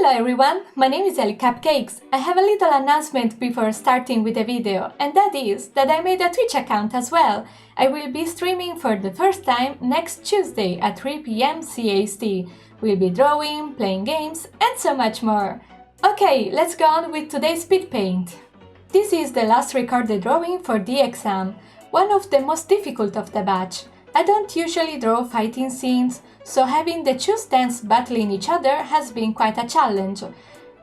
Hello everyone, my name is Ellie Cupcakes. I have a little announcement before starting with the video, and that is that I made a Twitch account as well. I will be streaming for the first time next Tuesday at 3 PM CST. We'll be drawing, playing games, and so much more. Okay, let's go on with today's speed paint. This is the last recorded drawing for the exam, one of the most difficult of the batch. I don't usually draw fighting scenes, so having the two stands battling each other has been quite a challenge.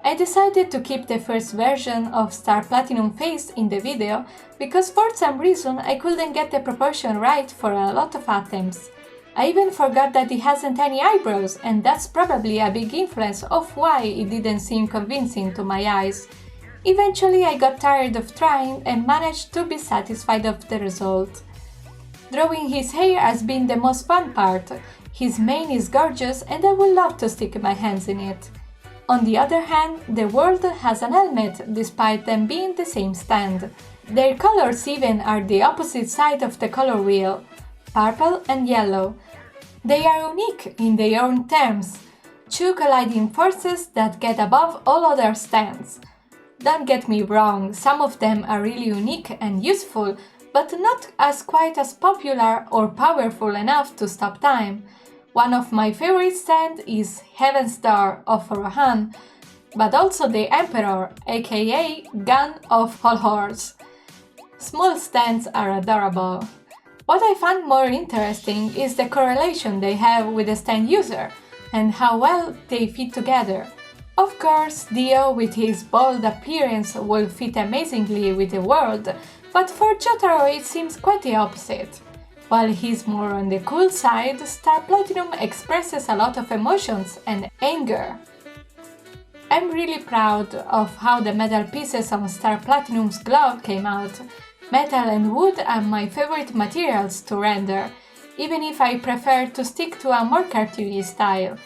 I decided to keep the first version of Star Platinum face in the video because for some reason I couldn't get the proportion right for a lot of items. I even forgot that he hasn't any eyebrows, and that's probably a big influence of why it didn't seem convincing to my eyes. Eventually I got tired of trying and managed to be satisfied of the result. Drawing his hair has been the most fun part. His mane is gorgeous and I would love to stick my hands in it. On the other hand, the world has an helmet despite them being the same stand. Their colors even are the opposite side of the color wheel, purple and yellow. They are unique in their own terms, two colliding forces that get above all other stands. Don't get me wrong, some of them are really unique and useful, but not quite as popular or powerful enough to stop time. One of my favorite stands is Heaven's Door of Rohan, but also the Emperor, aka Gun of All Horse. Small stands are adorable. What I find more interesting is the correlation they have with the stand user, and how well they fit together. Of course, Dio with his bold appearance will fit amazingly with the world, but for Jotaro it seems quite the opposite. While he's more on the cool side, Star Platinum expresses a lot of emotions and anger. I'm really proud of how the metal pieces on Star Platinum's glove came out. Metal and wood are my favorite materials to render, even if I prefer to stick to a more cartoony style.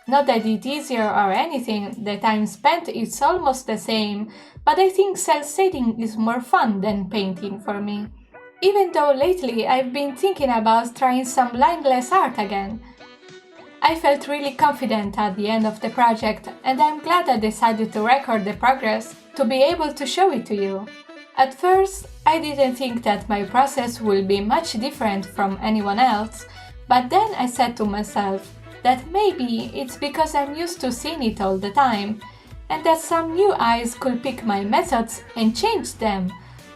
Not that it's easier or anything, the time spent is almost the same, but I think cel shading is more fun than painting for me. Even though lately I've been thinking about trying some lineless art again. I felt really confident at the end of the project, and I'm glad I decided to record the progress to be able to show it to you. At first, I didn't think that my process would be much different from anyone else, but then I said to myself that maybe it's because I'm used to seeing it all the time, and that some new eyes could pick my methods and change them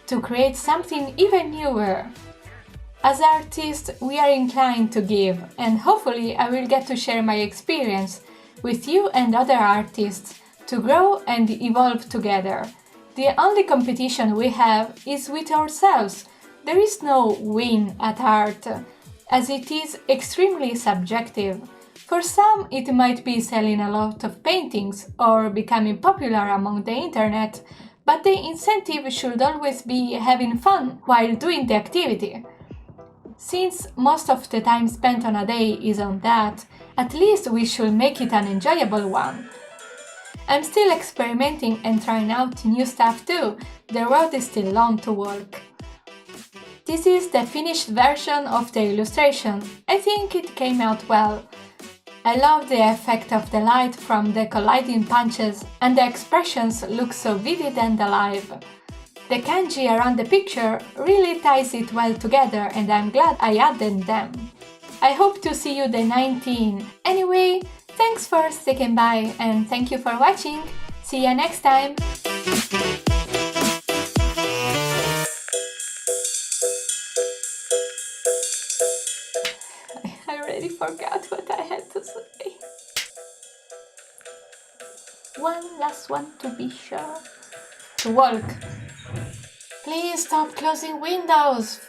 to create something even newer. As artists, we are inclined to give, and hopefully I will get to share my experience with you and other artists to grow and evolve together. The only competition we have is with ourselves. There is no win at art, as it is extremely subjective. For some, it might be selling a lot of paintings or becoming popular among the internet, but the incentive should always be having fun while doing the activity. Since most of the time spent on a day is on that, at least we should make it an enjoyable one. I'm still experimenting and trying out new stuff too, the road is still long to walk. This is the finished version of the illustration. I think it came out well. I love the effect of the light from the colliding punches, and the expressions look so vivid and alive. The kanji around the picture really ties it well together, and I'm glad I added them. I hope to see you the 19. Anyway, thanks for sticking by and thank you for watching. See ya next time! I already forgot what I had to say. One last one to be sure. To walk. Please stop closing windows.